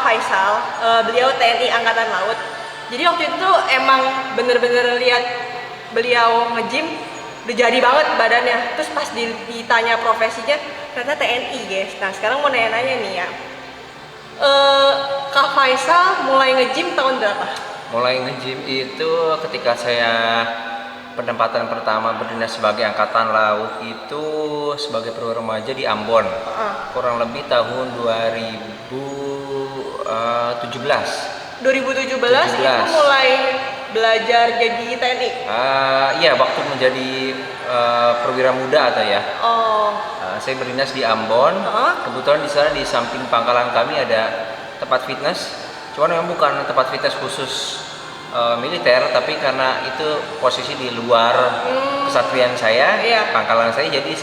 Faisal, beliau TNI Angkatan Laut. Jadi waktu itu tuh emang bener-bener lihat beliau nge-gym, udah jadi banget badannya. Terus pas ditanya profesinya, ternyata TNI guys. Nah sekarang mau nanya-nanya nih ya, Kak Faisal mulai nge-gym tahun berapa? Mulai nge-gym itu ketika saya penempatan pertama berdinas sebagai angkatan laut itu sebagai perwira remaja di Ambon. Kurang lebih tahun 2017. 2017 itu mulai belajar jadi TNI? Iya, waktu menjadi perwira muda atau ya. Saya berdinas di Ambon. Kebetulan di sana di samping pangkalan kami ada tempat fitness. Cuman memang bukan tempat fitness khusus militer, tapi karena itu posisi di luar kesatrian saya, pangkalan saya, jadi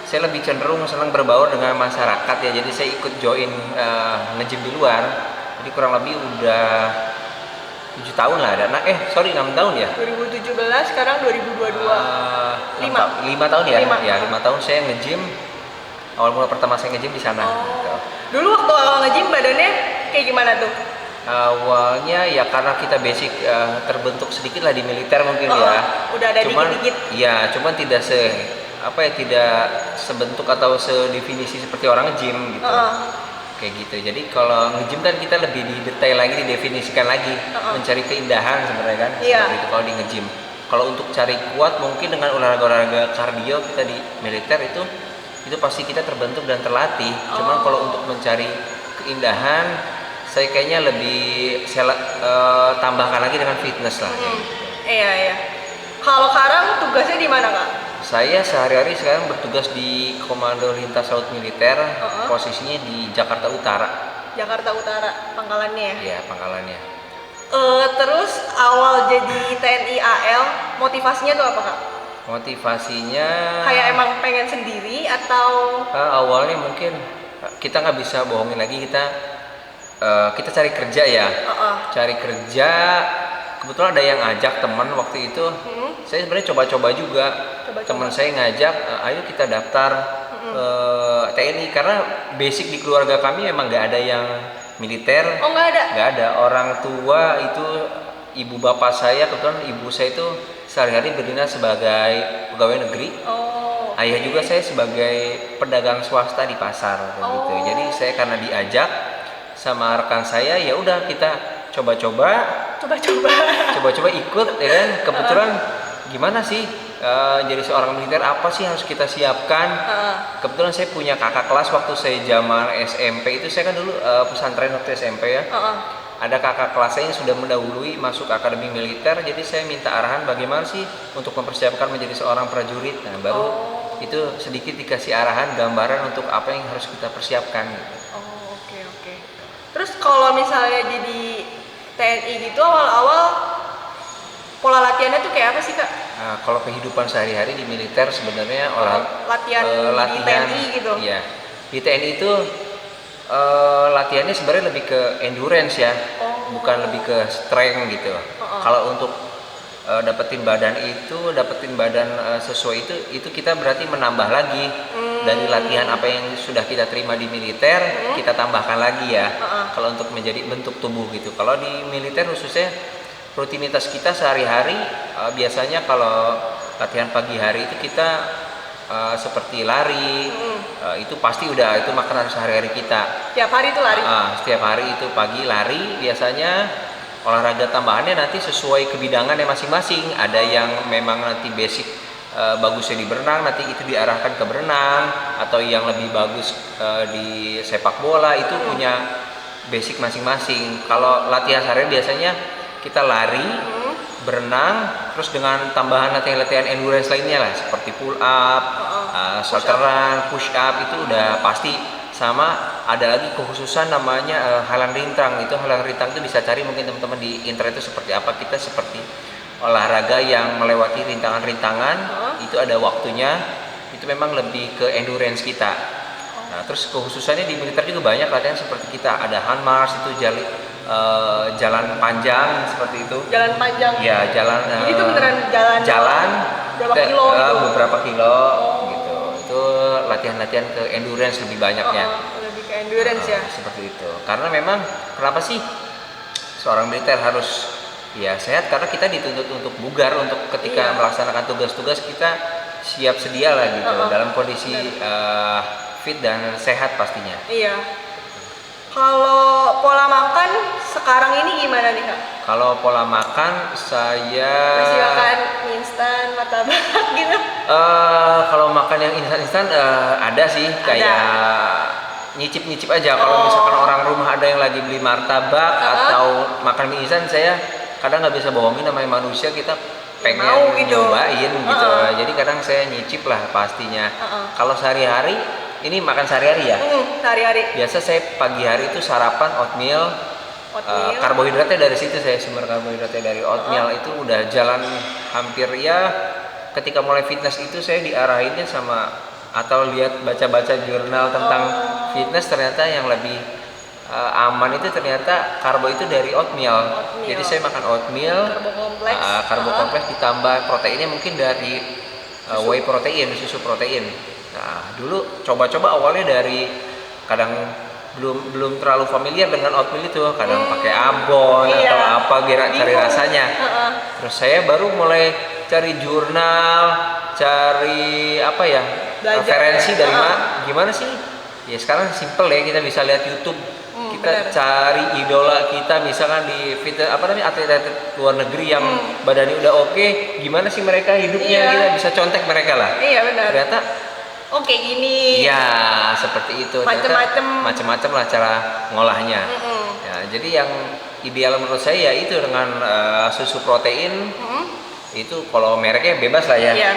saya lebih cenderung senang berbaur dengan masyarakat ya. Jadi saya ikut join nge-gym di luar. Jadi kurang lebih udah 7 tahun lah ada. 6 tahun ya. 2017 sekarang 2022. 5 tahun ya. 5 tahun saya nge-gym. Awal mula pertama saya nge-gym di sana. Gitu. Dulu waktu awal nge-gym badannya kayak gimana tuh? Awalnya ya karena kita basic terbentuk sedikit lah di militer mungkin ya. Udah ada dikit-dikit. Iya, cuman tidak tidak sebentuk atau sedefinisi seperti orang nge-gym gitu. Kayak gitu. Jadi kalau nge-gym kan kita lebih didetail lagi, didefinisikan lagi, mencari keindahan sebenarnya kan. Seperti itu kalau di nge-gym. Kalau untuk cari kuat mungkin dengan olahraga kardio kita di militer itu pasti kita terbentuk dan terlatih. Cuman kalau untuk mencari keindahan saya kayaknya lebih tambahkan lagi dengan fitness lah. Iya. Kalau sekarang tugasnya di mana Kak? Saya sehari-hari sekarang bertugas di Komando Lintas Laut Militer, posisinya di Jakarta Utara. Jakarta Utara, pangkalannya ya? Iya, pangkalannya. Terus awal jadi TNI AL, motivasinya tuh apa Kak? Motivasinya kayak emang pengen sendiri atau? Awalnya mungkin kita nggak bisa bohongin lagi, kita cari kerja ya. Cari kerja, kebetulan ada yang ngajak teman waktu itu. Saya sebenarnya coba-coba juga. Teman saya ngajak, ayo kita daftar TNI, karena basic di keluarga kami emang nggak ada yang militer. Nggak ada? Nggak ada. Orang tua itu, ibu bapak saya, kebetulan ibu saya itu sehari-hari berdinas sebagai pegawai negeri. Ayah juga saya sebagai pedagang swasta di pasar gitu. Jadi saya karena diajak sama rekan saya, ya udah kita coba-coba ikut ya kan. Kebetulan gimana sih jadi seorang militer, apa sih harus kita siapkan. Kebetulan saya punya kakak kelas waktu saya zaman SMP itu, saya kan dulu pesantren waktu SMP ya. Ada kakak kelas saya yang sudah mendahului masuk akademi militer, jadi saya minta arahan bagaimana sih untuk mempersiapkan menjadi seorang prajurit. Nah baru itu sedikit dikasih arahan, gambaran untuk apa yang harus kita persiapkan gitu. Oke. Terus kalau misalnya jadi TNI gitu, awal-awal pola latihannya tuh kayak apa sih Kak? Nah, kalau kehidupan sehari-hari di militer sebenarnya latihan di TNI gitu? Iya, di TNI itu latihannya sebenarnya lebih ke endurance ya, bukan lebih ke strength gitu. Kalau untuk dapetin badan sesuai itu kita berarti menambah lagi dari latihan apa yang sudah kita terima di militer, kita tambahkan lagi ya. Kalau untuk menjadi bentuk tubuh gitu. Kalau di militer khususnya rutinitas kita sehari-hari, biasanya kalau latihan pagi hari itu kita seperti lari, itu pasti udah itu makanan sehari-hari kita. Tiap hari itu lari? Setiap hari itu pagi lari. Biasanya olahraga tambahannya nanti sesuai kebidangannya masing-masing. Ada yang memang nanti basic bagusnya di berenang, nanti itu diarahkan ke berenang. Atau yang lebih bagus di sepak bola, itu punya basic masing-masing. Kalau latihan sehari biasanya kita lari, berenang, terus dengan tambahan latihan endurance lainnya lah, seperti pull up, shoulder run, push up, itu udah pasti. Sama ada lagi kekhususan namanya halang rintang. Itu halang rintang itu bisa cari mungkin teman-teman di internet itu seperti apa. Kita seperti olahraga yang melewati rintangan-rintangan, itu ada waktunya, itu memang lebih ke endurance kita. Nah, terus kekhususannya di militer juga banyak latihan seperti kita ada handmarch, itu jalan panjang seperti itu. Jalan panjang? Ya, jalan. Jadi itu beneran jalan berapa kilo gitu? Beberapa kilo gitu. Itu latihan-latihan ke endurance lebih banyaknya. Lebih ke endurance ya. Seperti itu. Karena memang kenapa sih seorang militer harus ya sehat? Karena kita dituntut untuk bugar, untuk ketika melaksanakan tugas-tugas kita siap sedia lah gitu, dalam kondisi fit dan sehat pastinya. Iya. Kalau pola makan sekarang ini gimana nih Kak? Kalau pola makan saya Masih makan mie instan, martabak gitu? Kalau makan yang instan-instan ada sih, kayak nyicip-nyicip aja. Kalau misalkan orang rumah ada yang lagi beli martabak atau makan mie instan, saya kadang nggak bisa bohongin, namanya manusia, kita pengen mau gitu. nyobain gitu. Jadi kadang saya nyicip lah pastinya. Kalau sehari-hari ini makan sehari-hari ya. Sehari-hari. Biasa saya pagi hari itu sarapan oatmeal. Karbohidratnya dari situ, saya sumber karbohidratnya dari oatmeal. Itu udah jalan hampir ya. Ketika mulai fitness itu saya diarahinnya sama atau lihat baca-baca jurnal tentang fitness, ternyata yang lebih aman itu ternyata karbo itu dari oatmeal. Jadi saya makan oatmeal, karbo kompleks ditambah proteinnya mungkin dari whey protein, susu protein. Nah, dulu coba-coba awalnya dari kadang belum terlalu familiar dengan oatmeal itu, kadang pakai abon atau apa biar cari rasanya. Terus saya baru mulai cari jurnal, cari apa ya, referensi dari gimana sih? Ya sekarang simple ya, kita bisa lihat YouTube. Kita cari idola kita misalkan di atlet-atlet luar negeri yang badannya udah oke, gimana sih mereka hidupnya, kita bisa contek mereka lah. Iya benar. Ternyata kayak gini. Ya seperti itu. Macam-macam lah cara ngolahnya. Ya, jadi yang ideal menurut saya ya itu dengan susu protein. Itu kalau mereknya bebas lah ya. Iya,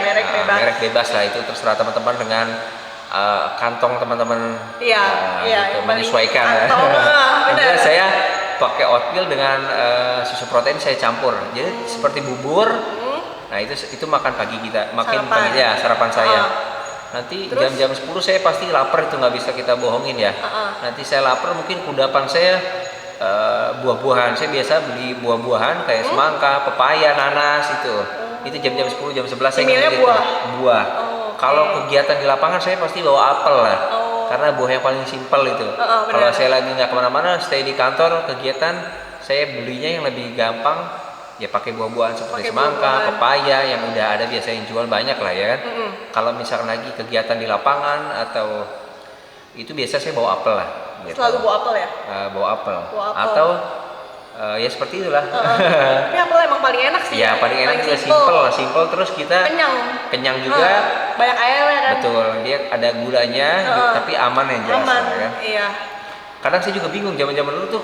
merek bebas lah, itu terserah teman-teman dengan kantong teman-teman. Gitu, menyesuaikan. Benar. Saya pakai oatmeal dengan susu protein, saya campur. Jadi seperti bubur. Nah itu makan pagi kita, makin pagi ya sarapan saya. Nanti jam-jam 10 saya pasti lapar, itu nggak bisa kita bohongin ya. Nanti saya lapar, mungkin kudapan saya buah-buahan. Saya biasa beli buah-buahan kayak semangka, pepaya, nanas itu. Itu jam-jam 10, jam 11 saya ngambil itu. Buah. Kalau kegiatan di lapangan saya pasti bawa apel lah. Karena buah yang paling simpel itu. Kalau saya lagi nggak kemana-mana, stay di kantor kegiatan, saya belinya yang lebih gampang. Ya pakai buah-buahan seperti semangka, pepaya yang udah ada biasanya yang jual banyak lah ya kan. Kalau misalkan lagi kegiatan di lapangan atau itu biasa saya bawa apel lah. Gitu. Selalu bawa apel ya? Bawa apel. Atau ya seperti itulah. Tapi apel emang paling enak sih. Ya paling enak juga, simple terus kita kenyang juga. Banyak air ya kan. Betul, dia ada gulanya, tapi aman ya jelas. Aman, ya kan? Iya. Kadang saya juga bingung zaman-zaman dulu tuh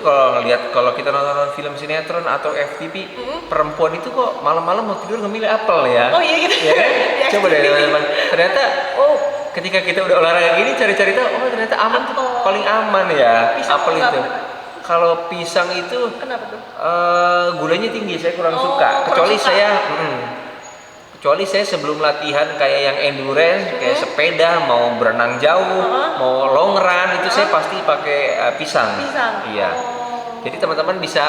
kalau kita nonton film sinetron atau FTV, perempuan itu kok malam-malam mau tidur ngemil apel ya. Oh iya gitu. Ya kan? Coba deh teman-teman. Ternyata ketika kita udah olahraga gini cari-cari tahu, ternyata aman tuh, paling aman ya apel itu. Kalau pisang itu kenapa tuh? Gulanya tinggi, saya kurang suka. Kecuali saya sebelum latihan kayak yang endurance, kayak sepeda, mau berenang jauh, mau long run, itu saya pasti pakai pisang. Iya. Jadi teman-teman bisa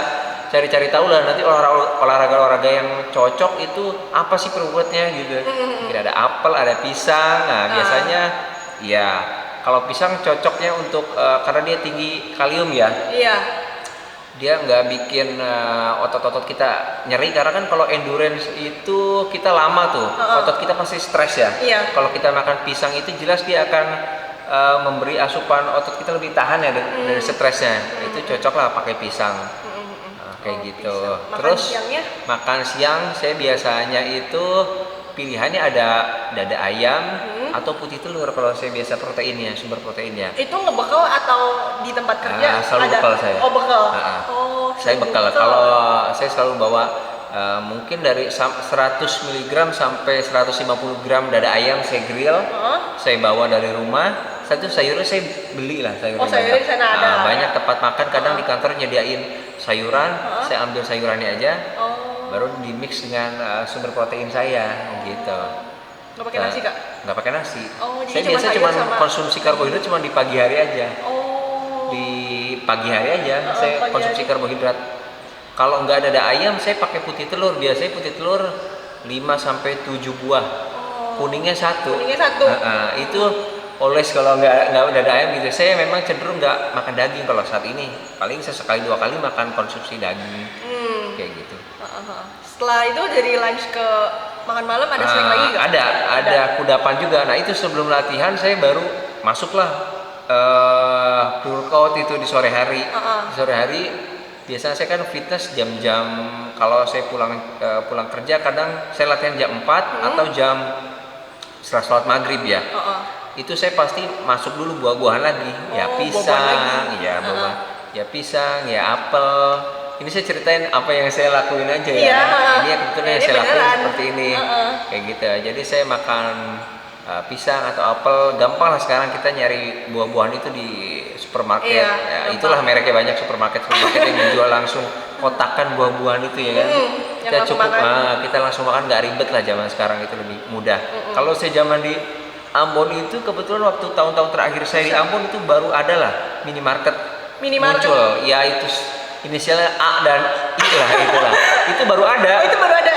cari-cari tahu lah nanti olahraga yang cocok itu apa sih perbedanya gitu. Mungkin ada apel, ada pisang. Nah, biasanya ya kalau pisang cocoknya untuk karena dia tinggi kalium ya. Iya. Dia nggak bikin otot-otot kita nyeri, karena kan kalau endurance itu kita lama tuh, otot kita pasti stres ya. Kalau kita makan pisang itu jelas dia akan memberi asupan otot kita lebih tahan ya dari stresnya. Itu cocok lah pakai pisang. Kayak gitu. Terus makan siang saya biasanya itu pilihannya ada dada ayam atau putih telur kalau saya biasa proteinnya, sumber proteinnya. Itu ngebekal atau di tempat kerja? Selalu bekal saya. Bekal. Saya bekal. Kalau saya selalu bawa mungkin dari 100 mg sampai 150 gram dada ayam saya grill. Saya bawa dari rumah. Satu sayurnya saya beli lah sayurnya. Sayurnya di sana ada. Banyak tempat makan, kadang di kantor nyediain sayuran, saya ambil sayurannya aja. Baru di mix dengan sumber protein saya gitu. Nggak pakai nasi Kak? Nggak pakai nasi. Jadi saya biasa cuma konsumsi karbohidrat cuma di pagi hari aja. Di pagi hari aja saya konsumsi karbohidrat. Kalau nggak ada ayam saya pakai putih telur. Biasanya putih telur 5 sampai 7 buah. Kuningnya satu. Kuningnya satu. Itu oles kalau nggak udah ada ayam gitu. Saya memang cenderung nggak makan daging kalau saat ini. Paling sesekali 2 kali makan konsumsi daging kayak gitu. Setelah itu dari lunch ke makan malam ada sering lagi nggak? Ada kudapan juga. Nah itu sebelum latihan saya baru masuklah pre-workout itu di sore hari. Di sore hari biasanya saya kan fitness jam-jam kalau saya pulang kerja kadang saya latihan jam 4 atau jam setelah sholat maghrib ya. Itu saya pasti masuk dulu buah-buahan lagi, ya pisang, ya buah, ya pisang, ya apel. Ini saya ceritain apa yang saya lakuin aja ya. Ini ya kebetulan yang saya lakuin seperti ini, kayak gitu. Jadi saya makan pisang atau apel, gampang lah sekarang kita nyari buah-buahan itu di supermarket. Ya, itulah mereknya banyak supermarket yang menjual langsung kotakan buah-buahan itu ya kan. Kita cukup kita langsung makan, nggak ribet lah zaman sekarang, itu lebih mudah. Kalau saya zaman di Ambon itu kebetulan waktu tahun-tahun terakhir saya di Ambon itu baru ada lah minimarket muncul. Ya itu inisialnya A dan I lah itulah. Itu baru ada. Itu baru ada.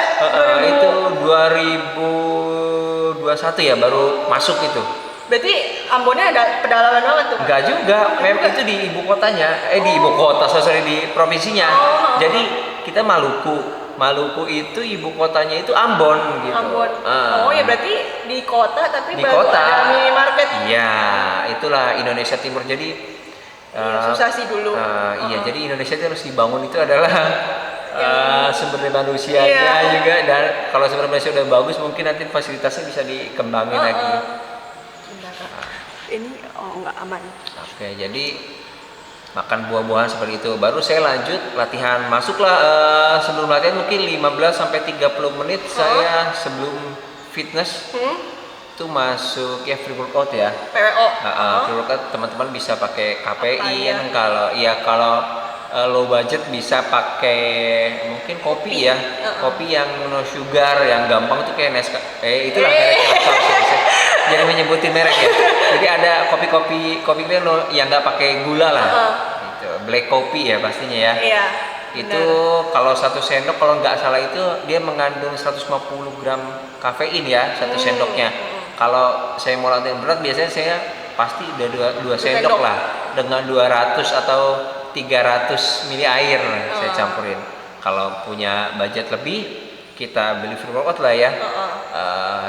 Itu 2021 ya baru masuk itu. Berarti Ambonnya ada pedalaman banget tuh? Enggak juga, memang itu di ibu kotanya. Di ibu kota, sorry, di provinsinya. Jadi kita Maluku itu ibu kotanya itu Ambon gitu. Ambon. Oh ya berarti di kota tapi di baru kota ada minimarket. Iya, itulah Indonesia Timur. Jadi susah sih dulu. Iya, jadi Indonesia itu harus dibangun itu adalah sumber daya manusianya juga, dan kalau sumber daya manusia udah bagus mungkin nanti fasilitasnya bisa dikembangin lagi. Ini nggak aman. Oke, jadi makan buah-buahan seperti itu. Baru saya lanjut latihan. Masuklah sebelum latihan mungkin 15 sampai 30 menit saya sebelum fitness itu masuk ya free workout ya. PWO. Free workout teman-teman bisa pakai kafein. Kalau low budget bisa pakai mungkin kopi ya. Kopi yang no sugar, yang gampang tuh kayak Nescafe. Itulah mereknya. Jadi menyebutin merek ya. Jadi ada kopi yang nggak pakai gula lah. Gitu. Black coffee ya pastinya ya. Iya. Itu kalau 1 sendok kalau nggak salah itu dia mengandung 150 gram kafein ya, 1 sendoknya. Kalau saya mau latihan berat biasanya saya pasti udah 2 sendok lah dengan 200 atau 300 ml air saya campurin. Kalau punya budget lebih kita beli free workout lah ya.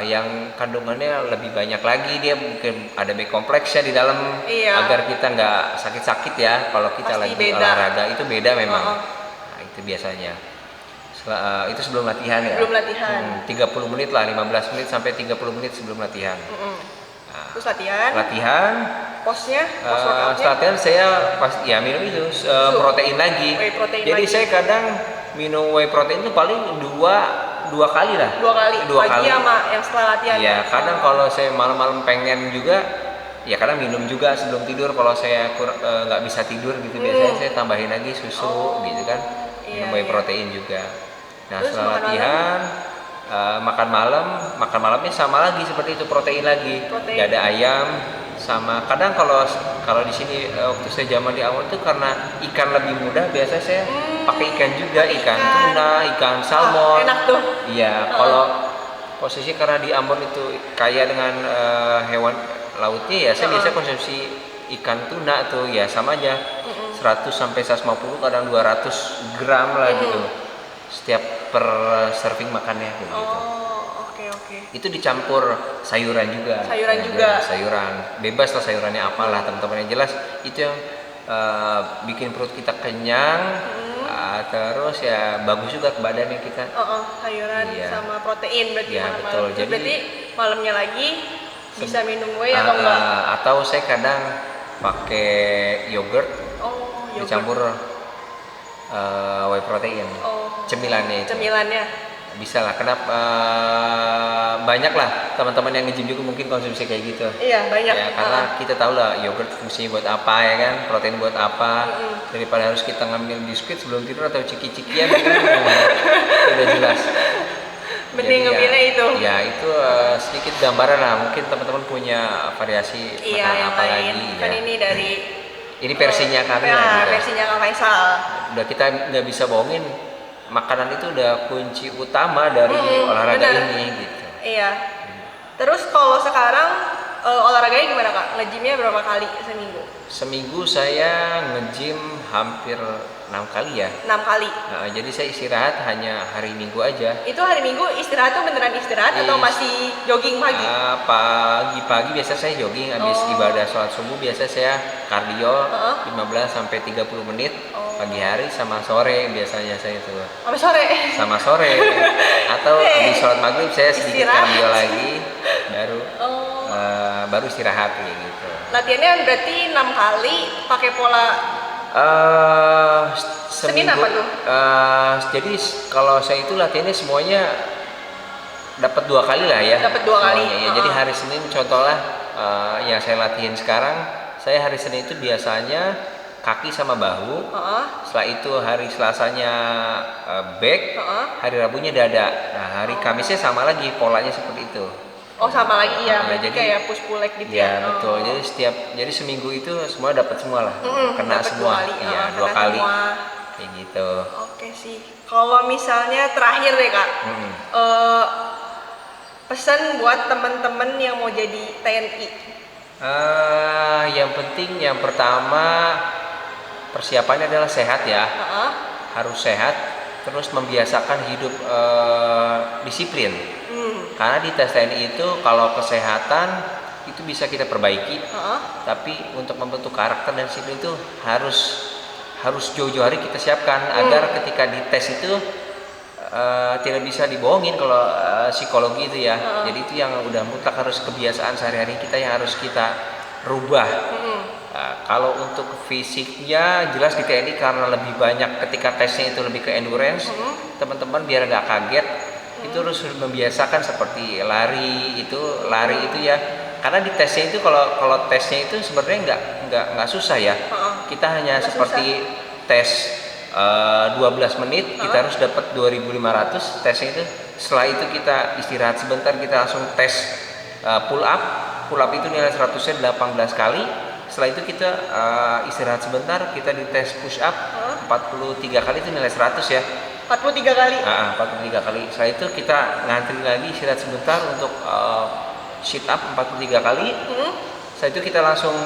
Yang kandungannya lebih banyak lagi, dia mungkin ada B kompleksnya di dalam agar kita nggak sakit-sakit ya kalau kita lagi olahraga. Itu beda memang. Nah, itu biasanya itu sebelum latihan ya. Sebelum latihan 30 menit lah, 15 menit sampai 30 menit sebelum latihan. Terus latihan posnya latihan saya pas ya minum itu protein lagi. Jadi saya kadang minum whey protein itu paling dua kali lah. Dua kali sama yang setelah latihan. Iya, kadang kalau saya malam-malam pengen juga, ya kadang minum juga sebelum tidur. Kalau saya nggak bisa tidur gitu, biasanya saya tambahin lagi susu gitu kan. Minum whey protein juga. Nah setelah latihan makan malamnya sama lagi seperti itu, protein lagi. Nggak ada ayam. Sama kadang kalau di sini waktu saya zaman di awal itu karena ikan lebih mudah, biasa saya pakai ikan juga, ikan tuna, ikan salmon. Enak tuh. Iya, kalau posisi karena di Ambon itu kaya dengan hewan lautnya ya, saya biasa konsumsi ikan tuna tuh ya sama aja 100 sampai 150 kadang 200 gram lah gitu setiap per serving makannya gitu. Itu dicampur sayuran juga. Sayuran bebas lah, sayurannya apalah teman-teman, yang jelas itu yang bikin perut kita kenyang. Terus ya bagus juga ke badannya kita. Sayuran sama protein berarti. Ya betul. Jadi berarti malamnya lagi bisa minum whey atau enggak? Atau saya kadang pakai yogurt. Dicampur whey protein. Cemilannya itu. Bisa lah, kenapa banyak lah teman-teman yang nge-gym juga mungkin konsumsi kayak gitu. Iya, banyak. Ya, karena kita tahu lah yogurt fungsinya buat apa ya kan, protein buat apa. Daripada harus kita ngambil biskuit sebelum tidur atau ciki-cikian kan, udah jelas. Mending ngambilnya itu. Ya itu sedikit gambaran lah, mungkin teman-teman punya variasi makanan apa lagi. Kan ini dari ini versinya kami lah. Versinya Kak Faisal. Udah kita nggak bisa bohongin. Makanan itu udah kunci utama dari olahraga ini gitu. Iya. Terus kalau sekarang olahraganya gimana Kak? Nge-gymnya berapa kali seminggu? Seminggu saya nge-gym hampir 6 kali ya. 6 kali. Nah, jadi saya istirahat hanya hari Minggu aja. Itu hari Minggu istirahat tuh beneran istirahat atau masih jogging pagi? Pagi-pagi biasa saya jogging, habis ibadah sholat subuh biasa saya kardio 15 sampai 30 menit pagi hari sama sore biasanya saya itu. Sampai sore. Sama sore atau habis sholat maghrib saya sedikit Istirahat. kardio lagi baru istirahat kayak gitu. Latihannya berarti 6 kali pakai pola Senin Seminggu, apa tuh? jadi kalau saya itu latihannya semuanya dapat 2 kali lah ya. Dapat 2 kali. Semuanya, ya. Jadi hari Senin contohnya yang saya latihan sekarang, saya hari Senin itu biasanya kaki sama bahu. Setelah itu hari Selasanya back, hari Rabunya dada. Nah hari Kamisnya sama lagi polanya seperti itu. Oh sama lagi ya, berarti jadi kayak push pull leg gitu ya. ya. Betul. Jadi seminggu itu semua dapat semua lah, kena dapat semua. 2 kali. Iya, Kena 2 kali. semua. Kayak gitu. Oke sih. Kalau misalnya terakhir deh Kak, pesan buat temen-temen yang mau jadi TNI. Yang penting yang pertama persiapannya adalah sehat ya. Harus sehat, terus membiasakan hidup disiplin. Karena di tes TNI itu kalau kesehatan itu bisa kita perbaiki, tapi untuk membentuk karakter dan disiplin itu harus jauh-jauh hari kita siapkan agar ketika di tes itu tidak bisa dibohongin kalau psikologi itu ya. Jadi itu yang udah mutlak harus kebiasaan sehari-hari kita yang harus kita rubah. Kalau untuk fisiknya jelas di TNI karena lebih banyak ketika tesnya itu lebih ke endurance, teman-teman biar nggak kaget itu harus membiasakan seperti lari itu ya. Karena di tesnya itu kalau tesnya itu sebenarnya nggak susah ya. Kita hanya seperti tes 12 menit kita harus dapat 2.500 tesnya itu. Setelah itu kita istirahat sebentar, kita langsung tes pull up itu nilai 100-nya 18 kali. Setelah itu kita istirahat sebentar, kita dites push up 43 kali itu nilai 100 ya. 43 kali? 43 kali. Setelah itu kita ngantri lagi istirahat sebentar untuk sit up 43 kali. Setelah itu kita langsung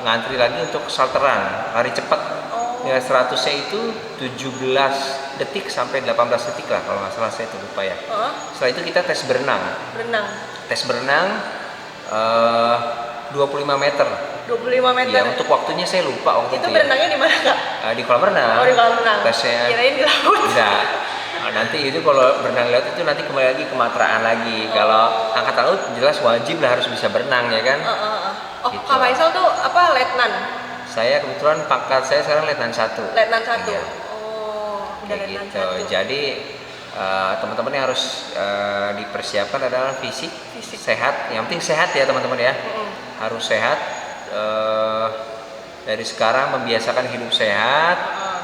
ngantri lagi untuk salteran, lari cepat. Nilai 100-nya itu 17 detik sampai 18 detik lah kalau nggak salah, saya lupa ya. Setelah itu kita tes berenang. Tes berenang 25 meter. 25 meter? Iya, untuk waktunya saya lupa waktu itu. Itu berenangnya di mana Kak? Di kolam renang. Oh di kolam renang. Tesnya. Kirain di laut. Enggak. Nanti itu kalau berenang laut itu nanti kembali lagi ke materaan lagi. Kalau angkatan laut jelas wajib lah harus bisa berenang ya kan. Gitu. Kak Faisal tuh apa letnan? Saya kebetulan pangkat saya sekarang letnan 1. Letnan 1. Iya. Udah Kayak letnan gitu. 1. Jadi teman-teman yang harus dipersiapkan adalah fisik sehat. Yang penting sehat ya teman-teman ya. Harus sehat. Dari sekarang membiasakan hidup sehat,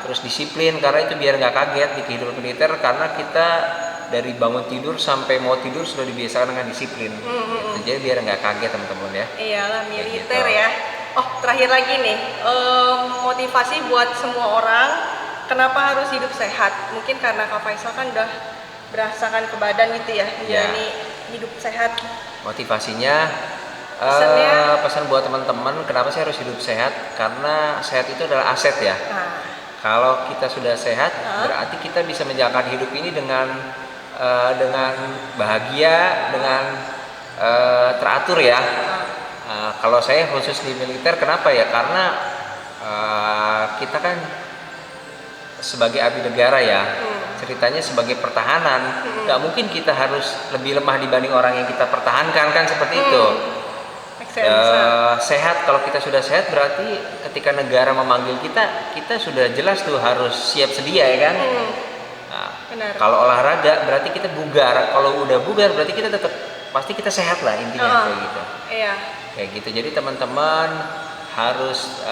terus disiplin karena itu biar nggak kaget di kehidupan militer karena kita dari bangun tidur sampai mau tidur sudah dibiasakan dengan disiplin. Gitu. Jadi biar nggak kaget teman-teman ya. Iyalah militer gitu. ya. Oh terakhir lagi nih, motivasi buat semua orang kenapa harus hidup sehat? Mungkin karena Kak Faisal kan udah berasakan ke badan gitu ya, menjalani hidup sehat. Motivasinya pesan buat teman-teman kenapa sih harus hidup sehat? Karena sehat itu adalah aset ya. Kalau kita sudah sehat, berarti kita bisa menjalankan hidup ini dengan bahagia, dengan teratur ya. Kalau saya khusus di militer, kenapa ya? Karena kita kan sebagai abdi negara ya, ceritanya sebagai pertahanan, nggak mungkin kita harus lebih lemah dibanding orang yang kita pertahankan kan seperti itu. Sehat, kalau kita sudah sehat berarti ketika negara memanggil kita sudah jelas tuh harus siap sedia ya kan. Kalau olahraga berarti kita bugar, kalau udah bugar berarti kita tetap pasti kita sehat lah intinya kayak gitu. Iya. Kayak gitu. Jadi teman-teman harus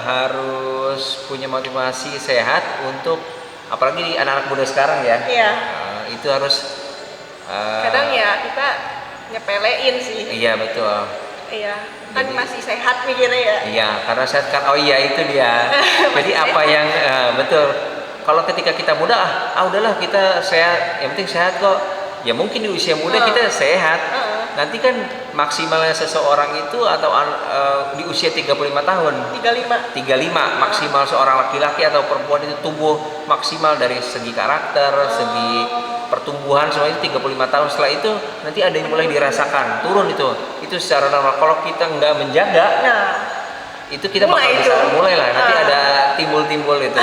harus punya motivasi sehat untuk apalagi anak-anak muda sekarang ya. Iya. Itu harus kadang ya kita nyepelein sih. Iya betul. Iya, kan masih sehat mikirnya ya. Iya, karena sehat kan. Oh iya itu dia. Jadi apa yang betul. Kalau ketika kita muda udahlah kita sehat, yang penting sehat kok. Ya mungkin di usia muda Heeh. kita sehat. Heeh. Nanti kan maksimalnya seseorang itu atau di usia 35 tahun. 35. 35 maksimal seorang laki-laki atau perempuan itu tumbuh maksimal dari segi karakter, segi pertumbuhan semua itu 35 tahun. Setelah itu nanti ada yang mulai dirasakan turun itu secara normal. Kalau kita nggak menjaga Nah, itu kita Mulai bakal bisa itu. mulai lah nanti Ah. ada timbul-timbul itu.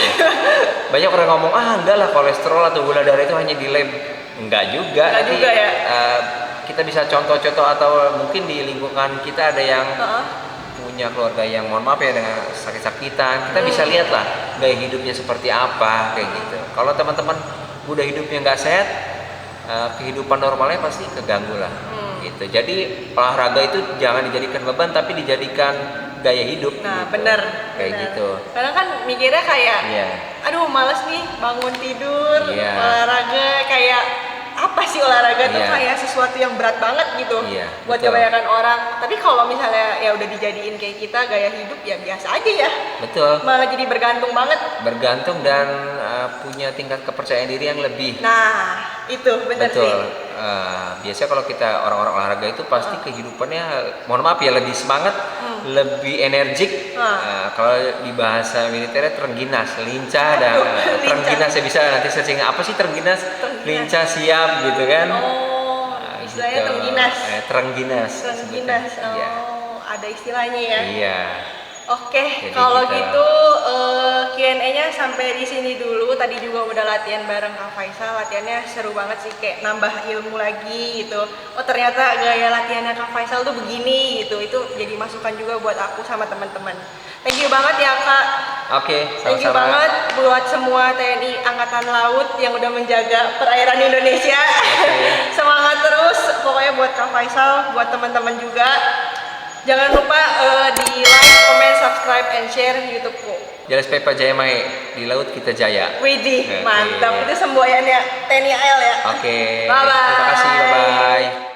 Banyak orang ngomong enggak lah kolesterol atau gula darah itu hanya di lab. Enggak juga. Enggak Nanti, juga ya. kita bisa contoh-contoh atau mungkin di lingkungan kita ada yang heeh. punya keluarga yang mohon maaf ya dengan sakit-sakitan, kita bisa lihat lah gaya hidupnya seperti apa kayak gitu. Kalau teman-teman udah hidupnya nggak sehat, kehidupan normalnya pasti keganggu lah gitu. Jadi olahraga itu jangan dijadikan beban tapi dijadikan gaya hidup. Nah, gitu. bener. Kayak bener. gitu. Kadang kan mikirnya kayak, Iya. aduh males nih bangun tidur, Iya. olahraga kayak apa sih olahraga tuh Iya. kayak sesuatu yang berat banget gitu Iya, buat betul. kebanyakan orang. Tapi kalau misalnya ya udah dijadiin kayak kita gaya hidup ya biasa aja ya. Betul. Malah jadi bergantung banget. Bergantung dan punya tingkat kepercayaan diri yang lebih. Nah, itu bener Betul. sih. Biasanya kalau kita orang-orang olahraga itu pasti kehidupannya, mohon maaf ya, lebih semangat, lebih energik. Kalau di bahasa militernya terengginas, lincah dan Lincah. terengginas. Saya bisa nanti searching apa sih terengginas, lincah, siap gitu kan. Oh, istilahnya Gitu. terengginas. Terengginas. Terengginas. sebutannya. Iya. Oh, ada istilahnya ya. Iya. Oke, Jadi kalau gitu. gitu Q&A-nya sampai di sini dulu. Tadi juga udah latihan bareng Kak Faisal. Latihannya seru banget sih, kayak nambah ilmu lagi gitu. Oh, ternyata gaya latihannya Kak Faisal tuh begini gitu. Itu jadi masukan juga buat aku sama teman-teman. Thank you banget ya Kak. Oke, Thank you sama-sama. banget buat semua TNI Angkatan Laut yang udah menjaga perairan Indonesia. Semangat terus, pokoknya buat Kak Faisal, buat teman-teman juga. Jangan lupa di like, comment, subscribe, and share YouTubeku. Jelas Pepa Jaya Mae, di laut kita jaya. Widih, Oke. mantap. Itu semboyannya TNI AL ya. Oke. Bye-bye. Terima kasih, bye-bye.